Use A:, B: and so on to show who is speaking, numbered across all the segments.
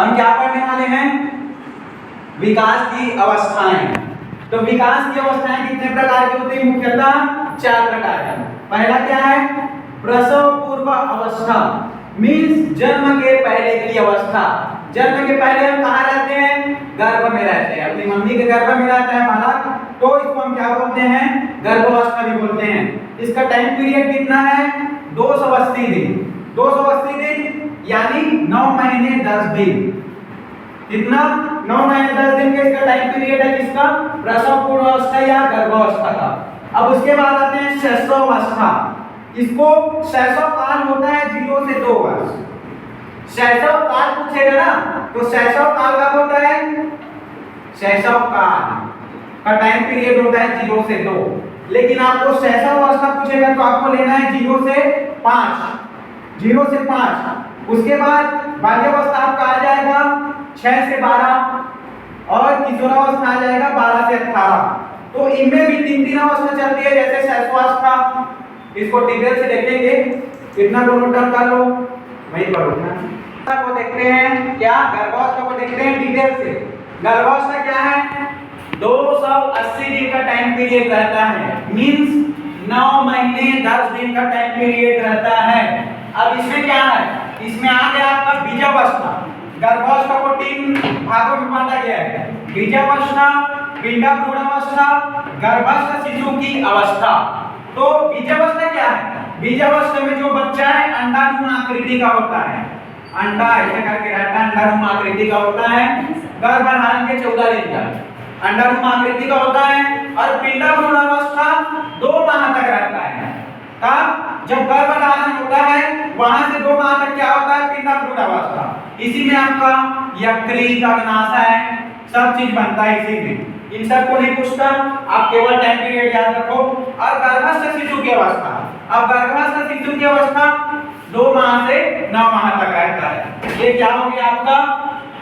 A: हम क्या पढ़ने वाले हैं? विकास की अवस्थाएं। तो विकास की अवस्थाएं कितने प्रकार की होती है? मुख्यतः 4 प्रकार की। पहला क्या है? प्रसव पूर्व अवस्था, मीन्स जन्म के पहले की अवस्था। जन्म के पहले हम कहाँ रहते हैं? गर्भ में रहते हैं, अपनी मम्मी के गर्भ में रहता है बालक, तो इसको हम क्या बोलते हैं? गर्भावस्था भी बोलते हैं। इसका टाइम पीरियड कितना है? 280 दिन। 280 दिन यानी 9 महीने 10 दिन। कितना? 9 महीने 10 दिन का इसका टाइम पीरियड है। किसका? प्रसव पूर्व अवस्था या गर्भावस्था का। अब उसके बाद आते हैं शैशवावस्था। इसको शैशव काल होता है 0 से 2 वर्ष। शैशव काल पूछेगा ना, तो शैशव काल कब होता है? शैशव काल का टाइम पीरियड होता है 0 से 2। लेकिन आपको शैशव अवस्था पूछेगा तो आपको लेना है 0 से 5। 0 से 5। उसके बाद बाल्यावस्था आपका आ जाएगा 6 से 12 और किशोरावस्था आ जाएगा 12 से 18। तो इनमें भी 3 अवस्था चलती है, जैसे शैशवावस्था, इसको डिटेल से देखेंगे। कितना दोनों टर्म कर लो वही पढ़ो ना। को देखते हैं क्या? गर्भावस्था को देखते हैं डिटेल से। गर्भावस्था क्या है? 280 दिन का टाइम पीरियड रहता है, मींस 9 महीने 10 दिन का टाइम पीरियड रहता है। अब इसमें क्या है? इसमें आ गया आपका बीजावस्था। गर्भावस्था को 3 भागों में बांटा गया है: बीजावस्था, पिंडभ्रूणावस्था, गर्भस्थ शिशु की अवस्था। तो बीजावस्था क्या है? बीजावस्था में जो बच्चा है अंडाणु आकृति का होता है, अंडा ऐसे करके रहता है, अंडाणु आकृति का होता है, गर्भधारण के 14 दिन तक अंडाणु आकृति का होता है। और पिंडभ्रूणावस्था 2 माह तक रहता है। तब जब गर्भधारण होता है वहां से 2 माह तक क्या होता है? पिंडभ्रूणावस्था। इसी में आपका यकृत, अग्नाशय सब चीज बनता है इसी में। इन सब को नहीं पूछता, आप केवल टाइम पीरियड याद रखो। और गर्भस्थ शिशु की अवस्था, अब गर्भस्थ शिशु की अवस्था 2 माह से 9 माह तक रहता है। ये क्या हो गया आपका?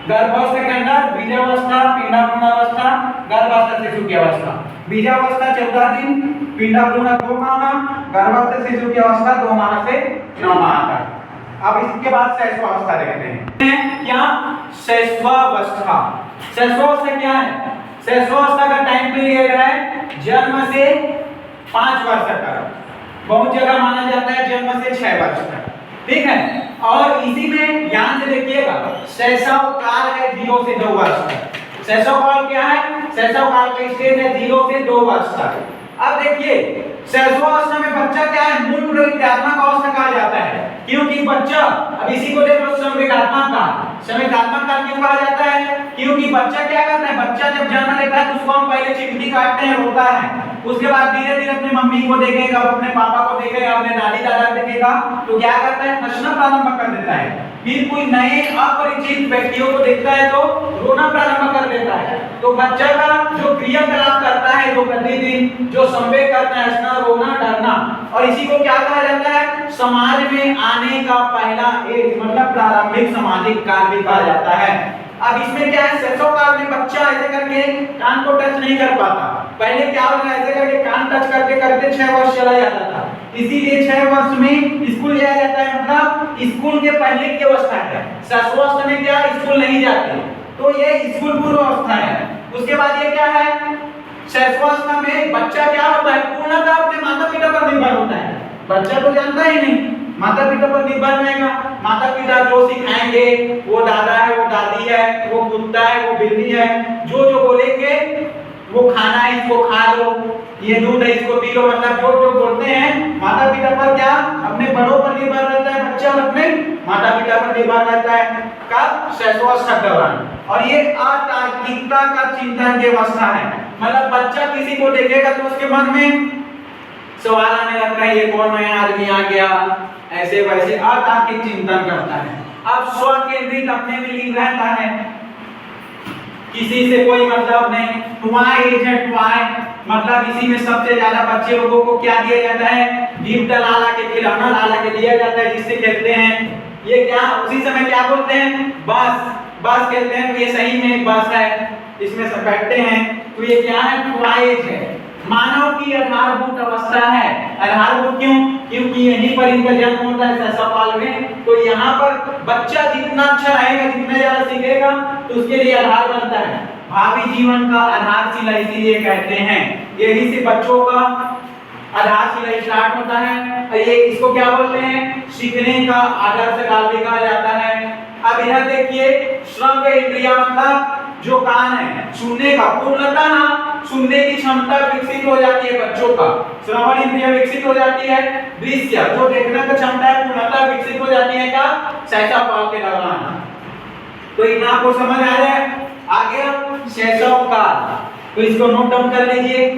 A: गर्भस्थ के अंदर बीजावस्था, पिंडभ्रूणावस्था, गर्भस्थ शिशु की अवस्था। बीजावस्था 14 दिन, पिंडभ्रूण 2 माह, गर्भस्थ शिशु की अवस्था 2 माह से 9 माह तक। अब इसके बाद शैशवावस्था देखते हैं। क्या? शैशवावस्था। शैशवावस्था क्या है? शैशवावस्था का टाइम पीरियड है जन्म से 5 वर्ष तक, बहुत जगह माना जाता है जन्म से 6 वर्ष तक, ठीक है। और इसी में ध्यान से देखिएगा, शैशव काल है 0 से 2 वर्ष तक। शैशव काल क्या है? शैशव काल का स्टेज है 0 से 2 वर्ष तक। अब देखिए शैशवावस्था में बच्चा क्या है? मूल प्रतीकात्मक अवस्था कहा जाता है, क्योंकि बच्चा, अब इसी को देखो संवेगात्मक काल। संवेगात्मक काल क्यों कहा जाता है? क्योंकि बच्चा क्या करता है? बच्चा जब जन्म लेता है तो उसको हम पहले चिमटी काटते हैं, रोता है, उसके बाद धीरे धीरे अपनी मम्मी को देखेगा, अपने पापा को देखेगा, अपने दादी दादा को देखेगा, तो क्या करता है? हंसना प्रारंभ कर देता है। फिर कोई नए अपरिचित व्यक्तियों को देखता है तो रोना प्रारंभ कर देता है। तो बच्चा का जो क्रियाकलाप करता है, जो प्रतिदिन जो संवेग करता है, हंसना, रोना, डरना, और इसी को क्या कहा जाता है? समाज में आने का पहला एज, मतलब प्रारंभिक सामाजिक काल भी कहा जाता है। अब इसमें क्या है? शैशव काल में बच्चा ऐसे करके कान को टच नहीं कर पाता। पहले क्या होता है? ऐसे करके कान टच करते करते 6 वर्ष चला जाता था, इसीलिए 6 वर्ष में स्कूल जाया जाता है, मतलब स्कूल के पहले की अवस्था है। शैशवावस्था में क्या? स्कूल नहीं जाते, तो ये स्कूल पूर्व अवस्था है। उसके बाद ये क्या है? शैशवावस्था में बच्चा क्या होता है? पूर्णतः अपने माता पिता पर निर्भर होता है। बच्चा तो जानता ही नहीं, माता पिता पर निर्भर रहेगा। माता पिता जो सिखाएंगे, वो दादा है, वो दादी है, वो कुत्ता है, वो बिल्ली है, जो जो बोलेंगे, वो खाना है इसको खा लो, ये दूध है इसको पी लो, मतलब जो जो बोलते हैं माता पिता पर क्या? अपने बड़ों पर निर्भर रहता है बच्चा, अपने माता पिता पर निर्भर रहता है। कब? शैशवावस्था के दौरान। और ये अतार्किकता का चिंतन की अवस्था है, मतलब बच्चा किसी को देखेगा तो उसके मन में सवाल आने लगता है, ये कौन नया आदमी आ गया, ऐसे वैसे अतार्किक चिंतन करता है। अब स्व केंद्रित अपने में लीन रहता है, किसी से कोई मतलब नहीं। टॉय एज है, टॉय मतलब इसी में सबसे ज्यादा बच्चे लोगों को क्या दिया जाता है? गिफ्ट ला के, खिलौना ला के दिया जाता है, जिससे खेलते हैं। ये क्या उसी समय क्या बोलते हैं? बस। बस खेलते हैं, तो ये सही में बस है, इसमें सब बैठते हैं, तो ये क्या है? टॉय एज है। मानव की आधारभूत अवस्था है। आधारभूत क्यों? क्योंकि यहीं पर इनका जन्म होता है शैशवकाल में। तो यहाँ पर बच्चा जितना अच्छा रहेगा, जितना ज्यादा सीखेगा, तो उसके लिए आधार बनता है। भावी जीवन का आधारशिला इसीलिए कहते हैं। यही से बच्चों का आधारशिला स्टार्ट होता है। और ये इसको क्या बोलते हैं? सीखने का आदर्श काल भी कहा जाता है। अब इधर देखिए, श्रव्य इंद्रिय मतलब जो कान है, सुनने का पूर्णतः सुनने की क्षमता विकसित हो जाती है बच्चों का। श्रवण इंद्रिय विकसित हो जाती है। दृश्य जो देखने की क्षमता है पूर्णतः विकसित हो जाती है क्या? शैशवकाल के दौरान। तो इतना आपको समझ आ जाए। आगे शैशवकाल, तो इसको नोट डाउन कर लीजिए।